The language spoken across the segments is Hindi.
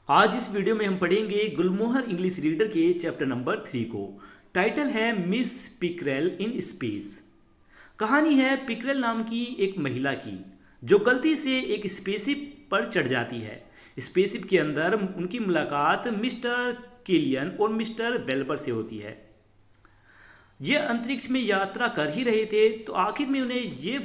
आज इस वीडियो में हम पढ़ेंगे गुलमोहर इंग्लिश रीडर के चैप्टर नंबर 3 को। टाइटल है मिस पिकरेल इन स्पेस। कहानी है पिकरेल नाम की एक महिला की जो गलती से एक स्पेसशिप पर चढ़ जाती है। स्पेसशिप के अंदर उनकी मुलाकात मिस्टर किलियन और मिस्टर वेल्बर से होती है। ये अंतरिक्ष में यात्रा कर ही रहे थे तो आखिर में उन्हें ये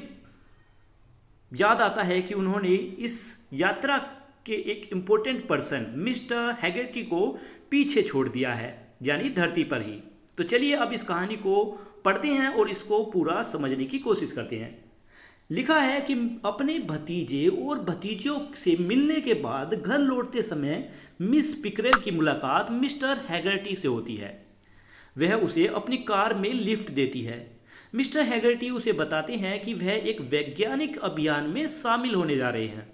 याद आता है कि उन्होंने इस यात्रा के एक इम्पोर्टेंट पर्सन मिस्टर हैगर्टी को पीछे छोड़ दिया है, यानी धरती पर ही। तो चलिए अब इस कहानी को पढ़ते हैं और इसको पूरा समझने की कोशिश करते हैं। लिखा है कि अपने भतीजे और भतीजों से मिलने के बाद घर लौटते समय मिस पिकरेल की मुलाकात मिस्टर हैगर्टी से होती है। वह उसे अपनी कार में लिफ्ट देती है। मिस्टर हैगर्टी उसे बताते हैं कि वह एक वैज्ञानिक अभियान में शामिल होने जा रहे हैं।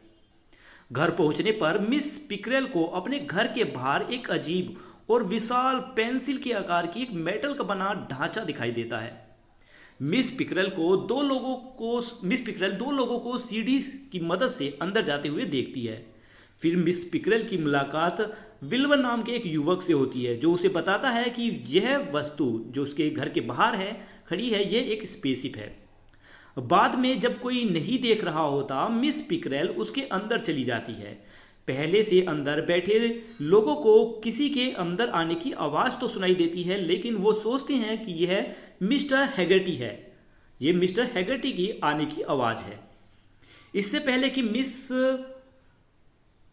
घर पहुंचने पर मिस पिकरेल को अपने घर के बाहर एक अजीब और विशाल पेंसिल के आकार की एक मेटल का बना ढांचा दिखाई देता है। मिस पिकरेल दो लोगों को सीढ़ी की मदद से अंदर जाते हुए देखती है। फिर मिस पिकरेल की मुलाकात विल्बर नाम के एक युवक से होती है जो उसे बताता है कि यह वस्तु जो उसके घर के बाहर है खड़ी है, यह एक स्पेसशिप है। बाद में जब कोई नहीं देख रहा होता मिस पिकरेल उसके अंदर चली जाती है। पहले से अंदर बैठे लोगों को किसी के अंदर आने की आवाज़ तो सुनाई देती है, लेकिन वो सोचते हैं कि यह मिस्टर हैगर्टी है। ये मिस्टर हैगर्टी की आने की आवाज़ है। इससे पहले कि मिस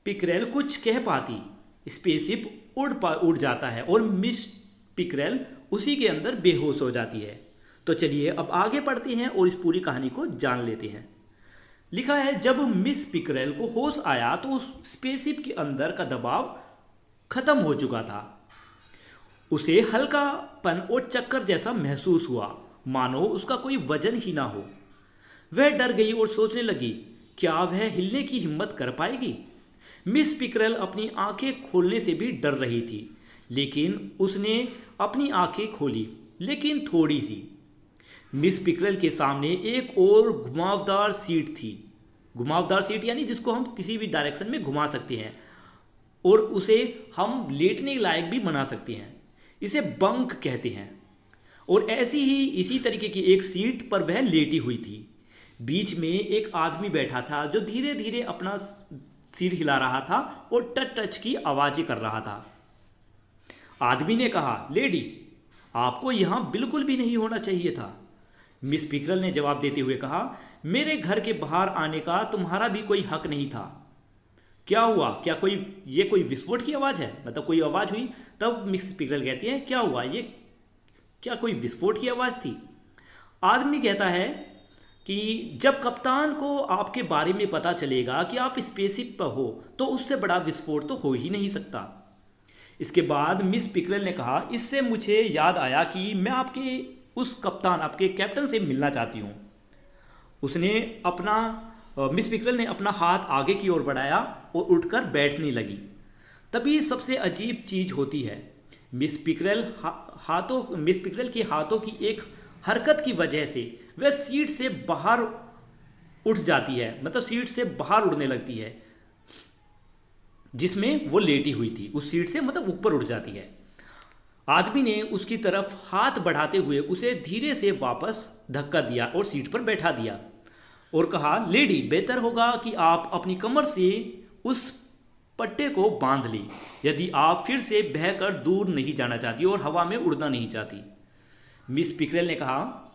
पिकरेल कुछ कह पाती स्पेसशिप उड़ जाता है और मिस पिकरेल उसी के अंदर बेहोश हो जाती है। तो चलिए अब आगे पढ़ते हैं और इस पूरी कहानी को जान लेते हैं। लिखा है जब मिस पिकरेल को होश आया तो उस स्पेसशिप के अंदर का दबाव खत्म हो चुका था। उसे हल्कापन और चक्कर जैसा महसूस हुआ, मानो उसका कोई वजन ही ना हो। वह डर गई और सोचने लगी क्या वह हिलने की हिम्मत कर पाएगी। मिस पिकरेल अपनी आंखें खोलने से भी डर रही थी, लेकिन उसने अपनी आंखें खोली, लेकिन थोड़ी सी। मिस पिकरेल के सामने एक और घुमावदार सीट थी। घुमावदार सीट यानी जिसको हम किसी भी डायरेक्शन में घुमा सकते हैं और उसे हम लेटने लायक भी बना सकते हैं। इसे बंक कहते हैं। और ऐसी ही इसी तरीके की एक सीट पर वह लेटी हुई थी। बीच में एक आदमी बैठा था जो धीरे धीरे अपना सिर हिला रहा था और टच टच की आवाज़ें कर रहा था। आदमी ने कहा, लेडी, आपको यहाँ बिल्कुल भी नहीं होना चाहिए था। मिस पिकरेल ने जवाब देते हुए कहा, मेरे घर के बाहर आने का तुम्हारा भी कोई हक नहीं था। क्या हुआ? क्या कोई विस्फोट की आवाज़ है? मतलब कोई आवाज़ हुई? तब मिस पिकरेल कहती हैं, क्या हुआ? ये क्या कोई विस्फोट की आवाज़ थी? आदमी कहता है कि जब कप्तान को आपके बारे में पता चलेगा कि आप स्पेसशिप पर हो तो उससे बड़ा विस्फोट तो हो ही नहीं सकता। इसके बाद मिस पिकरेल ने कहा, इससे मुझे याद आया कि मैं आपके कैप्टन से मिलना चाहती हूँ। मिस पिकरेल ने अपना हाथ आगे की ओर बढ़ाया और उठकर बैठने लगी। तभी सबसे अजीब चीज होती है। मिस पिकरेल के हाथों की एक हरकत की वजह से वह सीट से बाहर उठ जाती है, मतलब सीट से बाहर उड़ने लगती है। जिसमें वो लेटी हुई थी उस सीट से मतलब ऊपर उड़ जाती है। आदमी ने उसकी तरफ हाथ बढ़ाते हुए उसे धीरे से वापस धक्का दिया और सीट पर बैठा दिया और कहा, लेडी, बेहतर होगा कि आप अपनी कमर से उस पट्टे को बांध लें यदि आप फिर से बहकर दूर नहीं जाना चाहती और हवा में उड़ना नहीं चाहती। मिस पिकरेल ने कहा,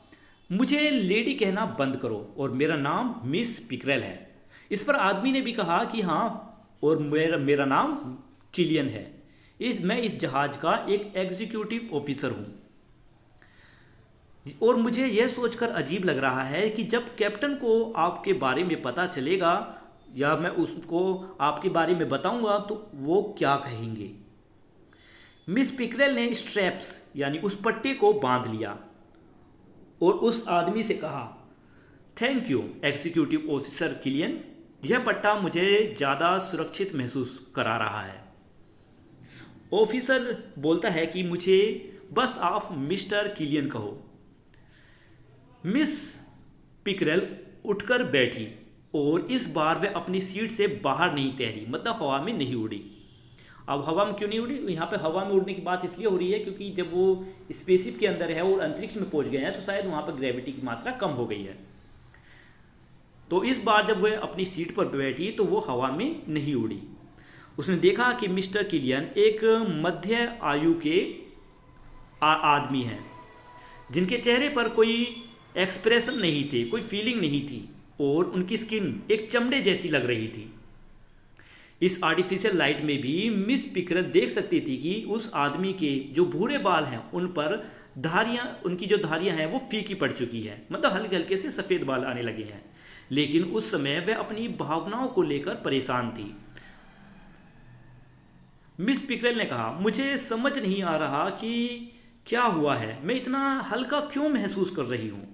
मुझे लेडी कहना बंद करो और मेरा नाम मिस पिकरेल है। इस पर आदमी ने भी कहा कि हाँ, और मेरा नाम किलियन है। मैं इस जहाज का एक एग्जीक्यूटिव ऑफिसर हूं। और मुझे यह सोचकर अजीब लग रहा है कि जब कैप्टन को आपके बारे में पता चलेगा या मैं उसको आपके बारे में बताऊंगा तो वो क्या कहेंगे। मिस पिकरेल ने स्ट्रैप्स यानी उस पट्टे को बांध लिया और उस आदमी से कहा, thank you executive officer Killian, यह पट्टा मुझे ज़्यादा सुरक्षित महसूस करा रहा है। ऑफिसर बोलता है कि मुझे बस आप मिस्टर किलियन कहो। मिस पिकरेल उठकर बैठी और इस बार वह अपनी सीट से बाहर नहीं तैरी, मतलब हवा में नहीं उड़ी। अब हवा में क्यों नहीं उड़ी? यहाँ पे हवा में उड़ने की बात इसलिए हो रही है क्योंकि जब वो स्पेसशिप के अंदर है और अंतरिक्ष में पहुंच गए हैं तो शायद वहाँ पर ग्रेविटी की मात्रा कम हो गई है। तो इस बार जब वह अपनी सीट पर बैठी तो वो हवा में नहीं उड़ी। उसने देखा कि मिस्टर किलियन एक मध्य आयु के आदमी हैं जिनके चेहरे पर कोई एक्सप्रेशन नहीं थे, कोई फीलिंग नहीं थी और उनकी स्किन एक चमड़े जैसी लग रही थी। इस आर्टिफिशियल लाइट में भी मिस पिकरल देख सकती थी कि उस आदमी के जो भूरे बाल हैं उन पर धारियां, उनकी जो धारियां हैं वो फीकी पड़ चुकी हैं, मतलब हल्के हल्के से सफ़ेद बाल आने लगे हैं। लेकिन उस समय वह अपनी भावनाओं को लेकर परेशान थी। मिस पिकरल ने कहा, मुझे समझ नहीं आ रहा कि क्या हुआ है, मैं इतना हल्का क्यों महसूस कर रही हूँ।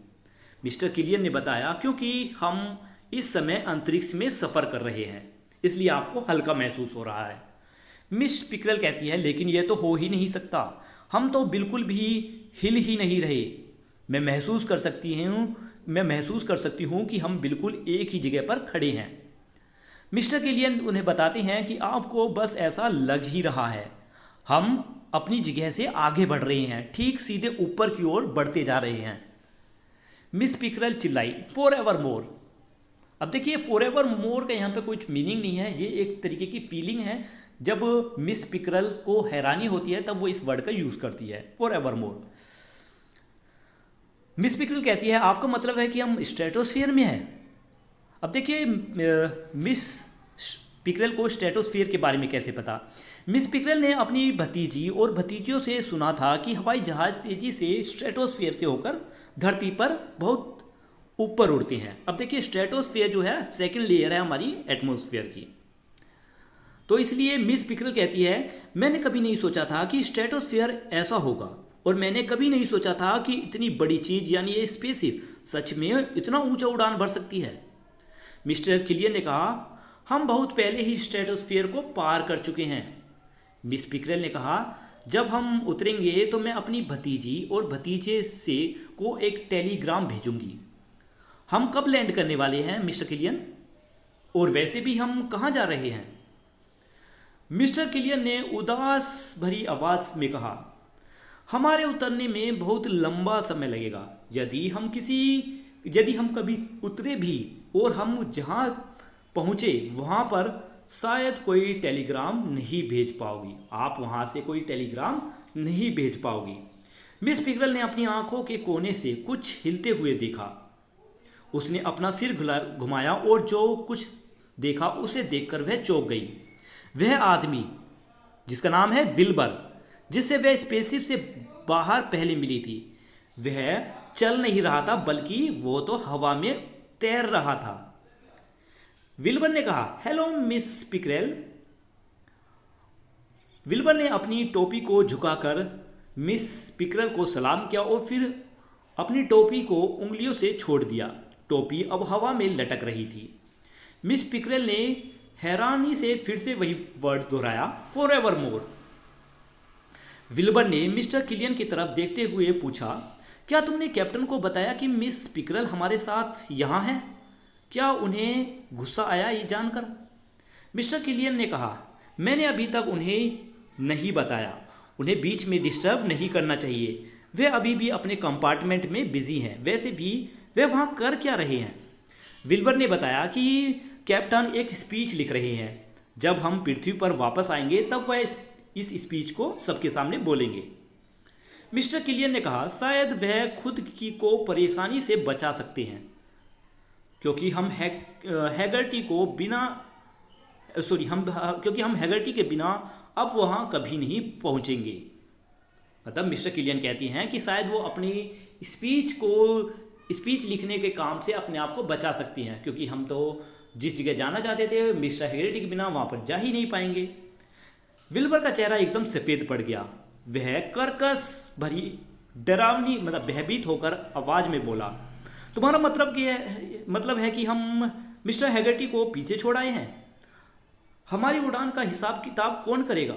मिस्टर किलियन ने बताया, क्योंकि हम इस समय अंतरिक्ष में सफ़र कर रहे हैं इसलिए आपको हल्का महसूस हो रहा है। मिस पिकरल कहती है, लेकिन यह तो हो ही नहीं सकता, हम तो बिल्कुल भी हिल ही नहीं रहे। मैं महसूस कर सकती हूँ कि हम बिल्कुल एक ही जगह पर खड़े हैं। मिस्टर किलियन उन्हें बताते हैं कि आपको बस ऐसा लग ही रहा है, हम अपनी जगह से आगे बढ़ रहे हैं, ठीक सीधे ऊपर की ओर बढ़ते जा रहे हैं। मिस पिकरल चिल्लाई, फॉर एवर मोर। अब देखिए, फॉर एवर मोर का यहाँ पे कुछ मीनिंग नहीं है, ये एक तरीके की फीलिंग है। जब मिस पिकरल को हैरानी होती है तब वो इस वर्ड का यूज़ करती है, for ever more. Miss pickerel कहती है, आपका मतलब है कि हम स्ट्रेटोस्फीयर में हैं। अब देखिए, मिस पिकरल को स्ट्रेटोस्फीयर के बारे में कैसे पता? मिस पिकरल ने अपनी भतीजी और भतीजियों से सुना था कि हवाई जहाज़ तेज़ी से स्ट्रेटोस्फीयर से होकर धरती पर बहुत ऊपर उड़ते हैं। अब देखिए, स्ट्रेटोस्फीयर जो है सेकंड लेयर है हमारी एटमॉस्फेयर की। तो इसलिए मिस पिकरल कहती है, मैंने कभी नहीं सोचा था कि स्ट्रेटोस्फीयर ऐसा होगा और मैंने कभी नहीं सोचा था कि इतनी बड़ी चीज़ यानी ये स्पेसशिप सच में इतना ऊंचा उड़ान भर सकती है। मिस्टर किलियन ने कहा, हम बहुत पहले ही स्ट्रेटोस्फीयर को पार कर चुके हैं। मिस पिकरल ने कहा, जब हम उतरेंगे तो मैं अपनी भतीजी और भतीजे से को एक टेलीग्राम भेजूंगी। हम कब लैंड करने वाले हैं मिस्टर किलियन? और वैसे भी हम कहाँ जा रहे हैं? मिस्टर किलियन ने उदास भरी आवाज में कहा, हमारे उतरने में बहुत लंबा समय लगेगा। यदि हम कभी उतरे भी और हम जहाँ पहुँचे वहाँ पर शायद कोई टेलीग्राम नहीं भेज पाओगी, आप वहाँ से कोई टेलीग्राम नहीं भेज पाओगी। मिस पिकरल ने अपनी आंखों के कोने से कुछ हिलते हुए देखा। उसने अपना सिर घुमाया और जो कुछ देखा उसे देखकर वह चौंक गई। वह आदमी जिसका नाम है विल्बर, जिससे वह स्पेसशिप से बाहर पहले मिली थी, वह चल नहीं रहा था बल्कि वो तो हवा में तैर रहा था। विल्बर ने कहा, हेलो मिस पिकरल। विल्बर ने अपनी टोपी को झुकाकर मिस पिकरल को सलाम किया और फिर अपनी टोपी को उंगलियों से छोड़ दिया। टोपी अब हवा में लटक रही थी। मिस पिकरल ने हैरानी से फिर से वही वर्ड दोहराया, फॉर एवर मोर। विल्बर ने मिस्टर किलियन की तरफ देखते हुए पूछा, क्या तुमने कैप्टन को बताया कि मिस पिकरल हमारे साथ यहाँ हैं? क्या उन्हें गुस्सा आया ये जानकर? मिस्टर किलियन ने कहा, मैंने अभी तक उन्हें नहीं बताया, उन्हें बीच में डिस्टर्ब नहीं करना चाहिए। वे अभी भी अपने कंपार्टमेंट में बिजी हैं, वैसे भी वे वहाँ कर क्या रहे हैं? विल्बर ने बताया कि कैप्टन एक स्पीच लिख रहे हैं, जब हम पृथ्वी पर वापस आएंगे तब वह इस स्पीच को सबके सामने बोलेंगे। मिस्टर किलियन ने कहा, शायद वह खुद की को परेशानी से बचा सकते हैं क्योंकि हम हैगर्टी के बिना अब वहाँ कभी नहीं पहुँचेंगे। मतलब मिस्टर किलियन कहती हैं कि शायद वो अपनी स्पीच लिखने के काम से अपने आप को बचा सकती हैं क्योंकि हम तो जिस जगह जाना चाहते थे मिस्टर हैगर्टी के बिना वहाँ पर जा ही नहीं पाएंगे। विल्बर का चेहरा एकदम सफ़ेद पड़ गया। वह कर्कश भरी डरावनी भयभीत होकर आवाज़ में बोला, तुम्हारा मतलब है कि हम मिस्टर हैगर्टी को पीछे छोड़ आए हैं? हमारी उड़ान का हिसाब किताब कौन करेगा?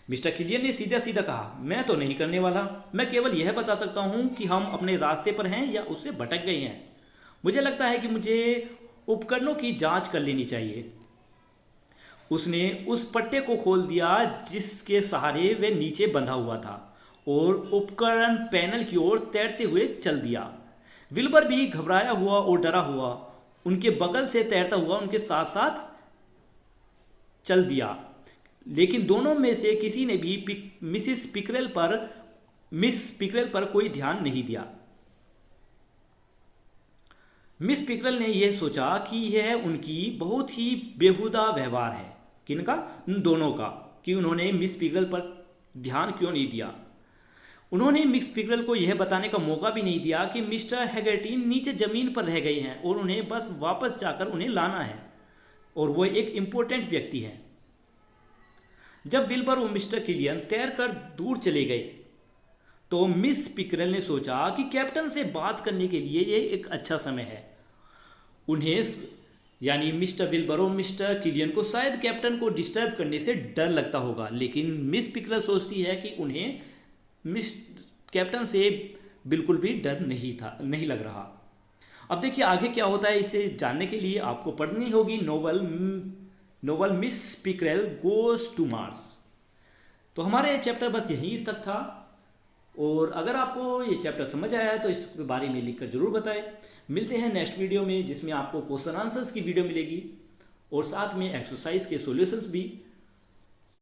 मिस्टर किलियन ने सीधा सीधा कहा, मैं तो नहीं करने वाला, मैं केवल यह बता सकता हूँ कि हम अपने रास्ते पर हैं या उससे भटक गए हैं। मुझे लगता है कि मुझे उपकरणों की जांच कर लेनी चाहिए। उसने उस पट्टे को खोल दिया जिसके सहारे वह नीचे बंधा हुआ था और उपकरण पैनल की ओर तैरते हुए चल दिया। विल्बर भी घबराया हुआ और डरा हुआ उनके बगल से तैरता हुआ उनके साथ साथ चल दिया, लेकिन दोनों में से किसी ने भी मिस पिकरेल पर कोई ध्यान नहीं दिया। मिस पिकरेल ने यह सोचा कि यह उनकी बहुत ही बेहुदा व्यवहार है। किनका? उन दोनों का, कि उन्होंने मिस पिकरेल पर ध्यान क्यों नहीं दिया। उन्होंने मिस पिकरेल को यह बताने का मौका भी नहीं दिया कि मिस्टर हैगर्टी नीचे जमीन पर रह गए हैं और उन्हें बस वापस जाकर उन्हें लाना है और वो एक इम्पोर्टेंट व्यक्ति है। जब विल्बर और मिस्टर किलियन तैरकर दूर चले गए तो मिस पिकरेल ने सोचा कि कैप्टन से बात करने के लिए यह एक अच्छा समय है। उन्हें यानी मिस्टर विल्बर और मिस्टर किलियन को शायद कैप्टन को डिस्टर्ब करने से डर लगता होगा, लेकिन मिस पिकरेल सोचती है कि उन्हें कैप्टन से बिल्कुल भी डर नहीं लग रहा। अब देखिए आगे क्या होता है, इसे जानने के लिए आपको पढ़नी होगी novel Miss Pickerell goes to Mars. तो हमारा ये चैप्टर बस यहीं तक था, और अगर आपको ये चैप्टर समझ आया है तो इसके बारे में लिखकर जरूर बताएं। मिलते हैं नेक्स्ट वीडियो में जिसमें आपको क्वेश्चन आंसर्स की वीडियो मिलेगी और साथ में एक्सरसाइज के सॉल्यूशंस भी।